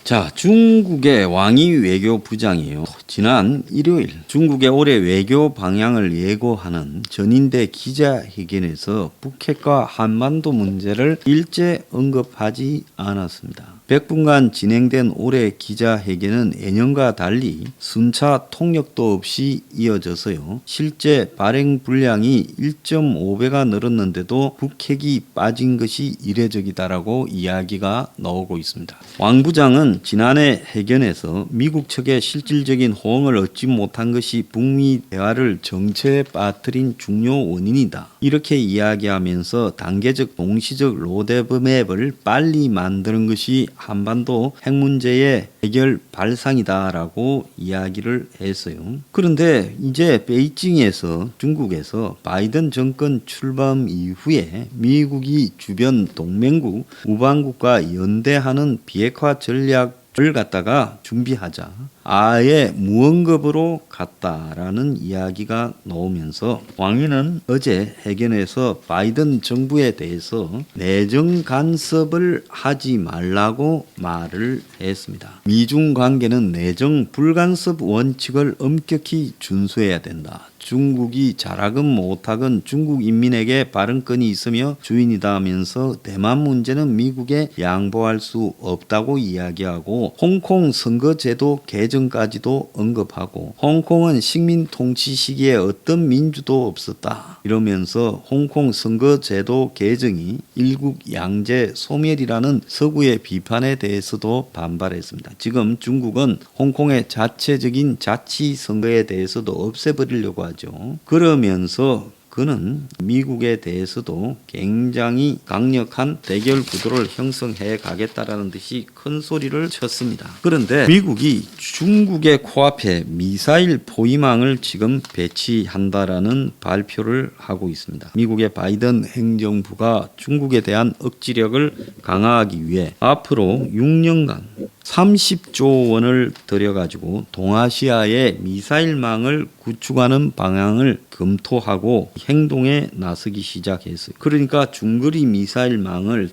자, 중국의 왕이 외교부장이에요. 지난 일요일 중국의 올해 외교 방향을 예고하는 전인대 기자회견에서 북핵과 한반도 문제를 일제 언급하지 않았습니다. 100분간 진행된 올해 기자회견은 예년과 달리 순차 통역도 없이 이어져서요. 실제 발행 분량이 1.5배가 늘었는데도 북핵이 빠진 것이 이례적이다라고 이야기가 나오고 있습니다. 왕 부장은 지난해 회견에서 미국 측의 실질적인 호응을 얻지 못한 것이 북미 대화를 정체에 빠뜨린 중요 원인이다. 이렇게 이야기하면서 단계적 동시적 로드맵을 빨리 만드는 것이 한반도 핵 문제의 해결 발상이다라고 이야기를 했어요. 그런데 이제 베이징에서 중국에서 바이든 정권 출범 이후에 미국이 주변 동맹국, 우방국과 연대하는 비핵화 전략을 갖다가 준비하자 아예 무언급으로 갔다라는 이야기가 나오면서 왕위는 어제 회견에서 바이든 정부에 대해서 내정 간섭을 하지 말라고 말을 했습니다. 미중 관계는 내정 불간섭 원칙을 엄격히 준수해야 된다. 중국이 잘하건 못하건 중국 인민에게 발언권이 있으며 주인이다 하면서 대만 문제는 미국에 양보할 수 없다고 이야기하고 홍콩 선거제도 개정까지도 언급하고 홍콩은 식민 통치 시기에 어떤 민주도 없었다. 이러면서 홍콩 선거제도 개정이 일국 양제 소멸이라는 서구의 비판에 대해서도 반발했습니다. 지금 중국은 홍콩의 자체적인 자치 선거에 대해서도 없애버리려고 하죠. 그러면서 그는 미국에 대해서도 굉장히 강력한 대결 구도를 형성해 가겠다라는 듯이 큰 소리를 쳤습니다. 그런데 미국이 중국의 코앞에 미사일 포위망을 지금 배치한다라는 발표를 하고 있습니다. 미국의 바이든 행정부가 중국에 대한 억지력을 강화하기 위해 앞으로 6년간 30조 원을 들여가지고 동아시아의 미사일망을 구축하는 방향을 검토하고 행동에 나서기 시작했어요. 그러니까 중거리 미사일망을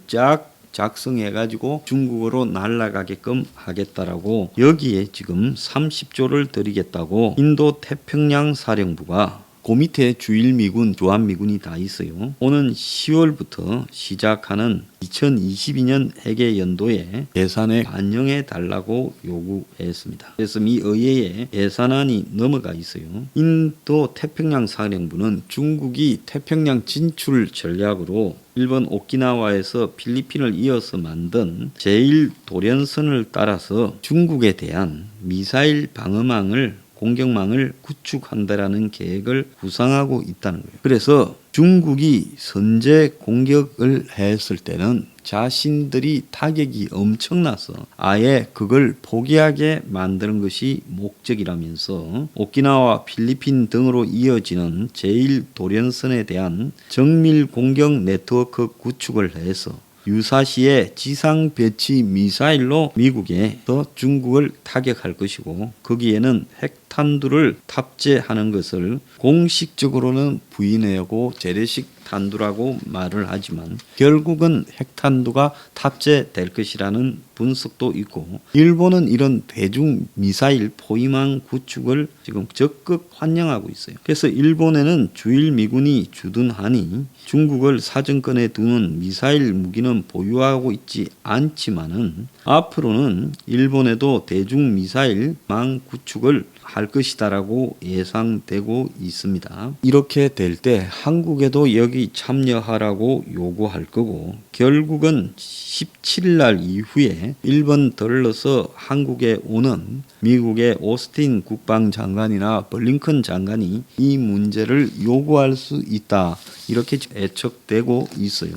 작성해가지고 중국으로 날아가게끔 하겠다라고 여기에 지금 30조를 들이겠다고 인도 태평양 사령부가 그 밑에 주일미군, 주한미군이 다 있어요. 오는 10월부터 시작하는 2022년 회계연도에 예산에 반영해 달라고 요구했습니다. 그래서 미 의회에 예산안이 넘어가 있어요. 인도 태평양 사령부는 중국이 태평양 진출 전략으로 일본 오키나와에서 필리핀을 이어서 만든 제1도련선을 따라서 중국에 대한 미사일 방어망을 공격망을 구축한다라는 계획을 구상하고 있다는 거예요. 그래서 중국이 선제 공격을 했을 때는 자신들이 타격이 엄청나서 아예 그걸 포기하게 만드는 것이 목적이라면서 오키나와 필리핀 등으로 이어지는 제1도련선에 대한 정밀 공격 네트워크 구축을 해서 유사시의 지상 배치 미사일로 미국에서 중국을 타격할 것이고 거기에는 핵탄두를 탑재하는 것을 공식적으로는 부인하고 재래식 탄두라고 말을 하지만 결국은 핵탄두가 탑재될 것이라는 분석도 있고 일본은 이런 대중 미사일 포위망 구축을 지금 적극 환영하고 있어요. 그래서 일본에는 주일미군이 주둔하니 중국을 사정권에 두는 미사일 무기는 보유하고 있지 않지만은 앞으로는 일본에도 대중 미사일망 구축을 할 것이다라고 예상되고 있습니다. 이렇게 될 때 한국에도 여기 참여하라고 요구할 거고 결국은 17일 날 이후에 일본 들러서 한국에 오는 미국의 오스틴 국방장관이나 블링컨 장관이 이 문제를 요구할 수 있다. 이렇게 예측되고 있어요.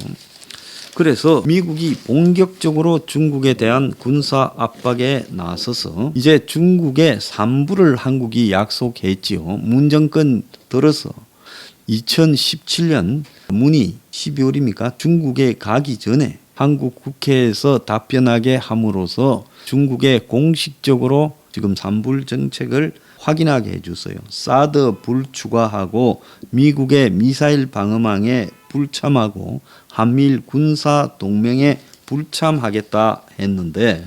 그래서 미국이 본격적으로 중국에 대한 군사 압박에 나서서 이제 중국의 산부를 한국이 약속했지요. 문 정권 들어서 2017년 문이 12월입니까? 중국에 가기 전에 한국 국회에서 답변하게 함으로써 중국에 공식적으로 지금 산불 정책을 확인하게 해줬어요. 사드 불추가하고 미국의 미사일 방어망에 불참하고 한미일 군사 동맹에 불참하겠다 했는데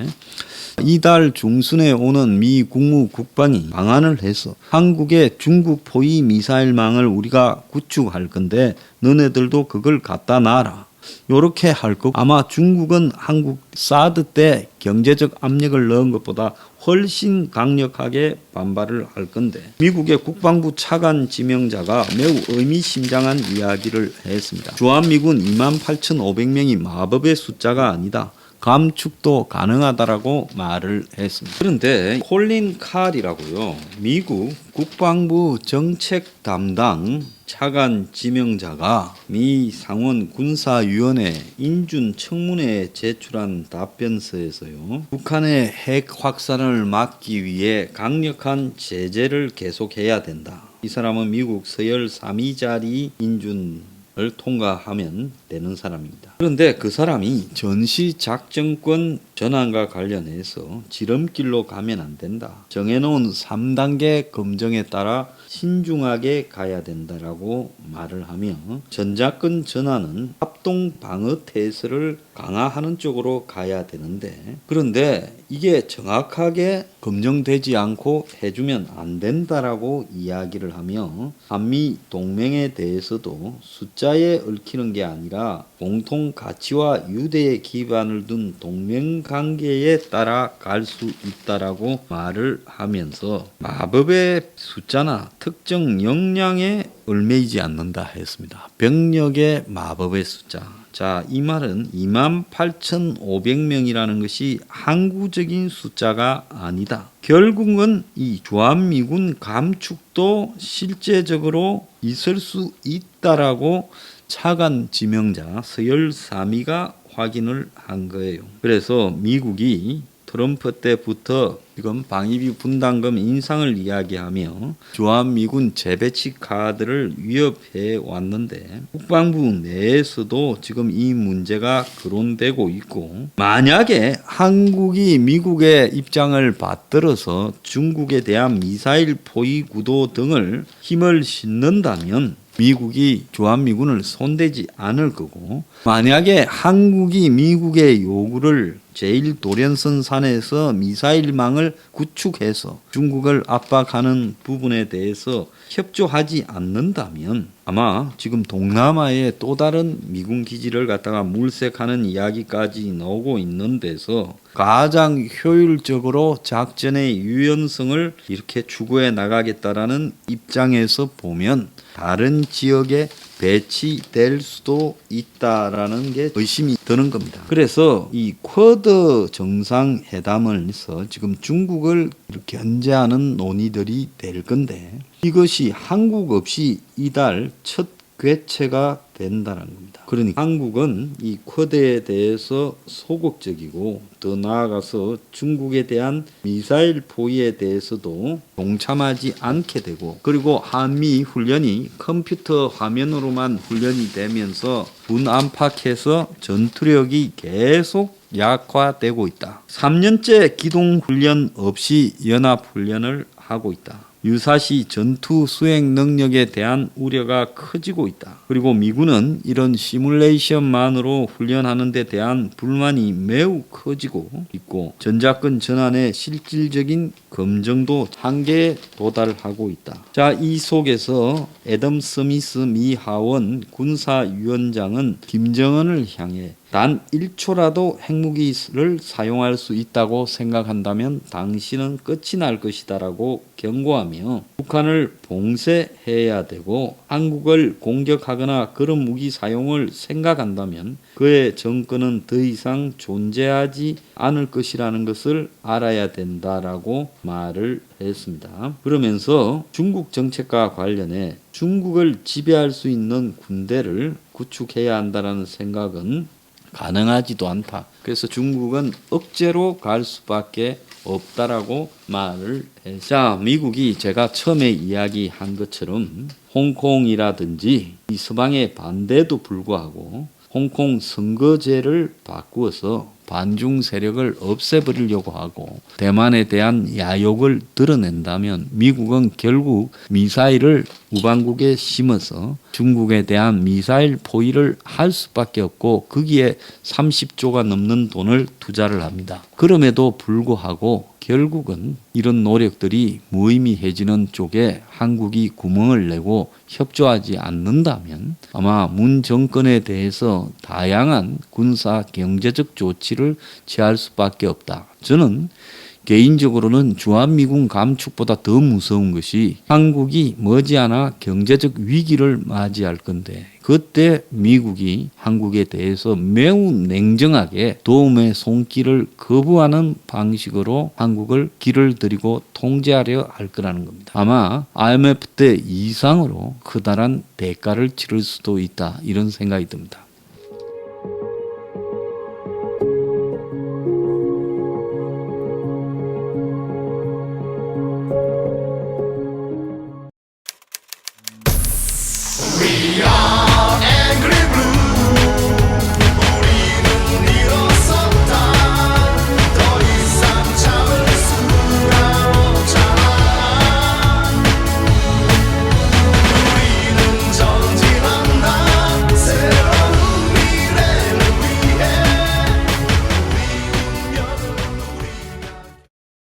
이달 중순에 오는 미 국무국방이 방한을 해서 한국의 중국 포위 미사일망을 우리가 구축할 건데 너네들도 그걸 갖다 놔라. 요렇게 할 거고, 아마 중국은 한국 사드 때 경제적 압력을 넣은 것보다 훨씬 강력하게 반발을 할 건데, 미국의 국방부 차관 지명자가 매우 의미심장한 이야기를 했습니다. 주한미군 28,500명이 마법의 숫자가 아니다. 감축도 가능하다라고 말을 했습니다. 그런데 콜린 칼이라고요, 미국 국방부 정책 담당 차관 지명자가 미 상원 군사위원회 인준 청문회에 제출한 답변서에서요, 북한의 핵 확산을 막기 위해 강력한 제재를 계속해야 된다. 이 사람은 미국 서열 3위 자리 인준을 통과하면 되는 사람입니다. 그런데 그 사람이 전시작전권 전환과 관련해서 지름길로 가면 안 된다. 정해놓은 3단계 검증에 따라 신중하게 가야 된다라고 말을 하며, 전작권 전환은 합동 방어 태세를 강화하는 쪽으로 가야 되는데, 그런데 이게 정확하게 검증되지 않고 해주면 안 된다라고 이야기를 하며, 한미 동맹에 대해서도 숫자에 얽히는 게 아니라 공통 가치와 유대의 기반을 둔 동맹 관계에 따라 갈 수 있다라고 말을 하면서, 마법의 숫자나 특정 역량에 얽매이지 않는다 했습니다. 병력의 마법의 숫자. 자, 이 말은 28,500명이라는 것이 항구적인 숫자가 아니다. 결국은 이 주한미군 감축도 실제적으로 있을 수 있다라고 차관 지명자 서열 3위가 확인을 한 거예요. 그래서 미국이 트럼프 때부터 지금 방위비 분담금 인상을 이야기하며 주한미군 재배치 카드를 위협해 왔는데, 국방부 내에서도 지금 이 문제가 거론되고 있고, 만약에 한국이 미국의 입장을 받들어서 중국에 대한 미사일 포위 구도 등을 힘을 싣는다면 미국이 주한미군을 손대지 않을 거고, 만약에 한국이 미국의 요구를 제1도련선 산에서 미사일망을 구축해서 중국을 압박하는 부분에 대해서 협조하지 않는다면, 아마 지금 동남아의 또 다른 미군 기지를 갖다가 물색하는 이야기까지 나오고 있는 데서 가장 효율적으로 작전의 유연성을 이렇게 추구해 나가겠다라는 입장에서 보면 다른 지역에 배치될 수도 있다라는 게 의심이 드는 겁니다. 그래서 이 쿼드 정상회담을해서 지금 중국을 견제하는 논의들이 될 건데, 이것이 한국 없이 이달 첫 개최가 된다는 겁니다. 그러니까 한국은 이 쿼드에 대해서 소극적이고, 더 나아가서 중국에 대한 미사일 포위에 대해서도 동참하지 않게 되고, 그리고 한미 훈련이 컴퓨터 화면으로만 훈련이 되면서 군 안팎에서 전투력이 계속 약화되고 있다. 3년째 기동훈련 없이 연합훈련을 하고 있다. 유사시 전투 수행 능력에 대한 우려가 커지고 있다. 그리고 미군은 이런 시뮬레이션만으로 훈련하는 데 대한 불만이 매우 커지고 있고, 전작권 전환의 실질적인 검증도 한계에 도달하고 있다. 자, 이 속에서 애덤 스미스 미 하원 군사위원장은 김정은을 향해 단 1초라도 핵무기를 사용할 수 있다고 생각한다면 당신은 끝이 날 것이다라고 경고하며, 북한을 봉쇄해야 되고, 한국을 공격하거나 그런 무기 사용을 생각한다면 그의 정권은 더 이상 존재하지 않을 것이라는 것을 알아야 된다라고 말을 했습니다. 그러면서 중국 정책과 관련해 중국을 지배할 수 있는 군대를 구축해야 한다는 생각은 가능하지도 않다. 그래서 중국은 억제로 갈 수밖에 없다라고 말을 했습니다. 자, 미국이 제가 처음에 이야기한 것처럼 홍콩이라든지 이 서방의 반대도 불구하고 홍콩 선거제를 바꾸어서 반중 세력을 없애버리려고 하고 대만에 대한 야욕을 드러낸다면 미국은 결국 미사일을 우방국에 심어서 중국에 대한 미사일 포위를 할 수밖에 없고 거기에 30조가 넘는 돈을 투자를 합니다. 그럼에도 불구하고 결국은 이런 노력들이 무의미해지는 쪽에 한국이 구멍을 내고 협조하지 않는다면 아마 문 정권에 대해서 다양한 군사 경제적 조치를 취할 수밖에 없다. 저는 개인적으로는 주한미군 감축보다 더 무서운 것이 한국이 머지않아 경제적 위기를 맞이할 건데 그때 미국이 한국에 대해서 매우 냉정하게 도움의 손길을 거부하는 방식으로 한국을 길을 들이고 통제하려 할 거라는 겁니다. 아마 IMF 때 이상으로 커다란 대가를 치를 수도 있다 이런 생각이 듭니다.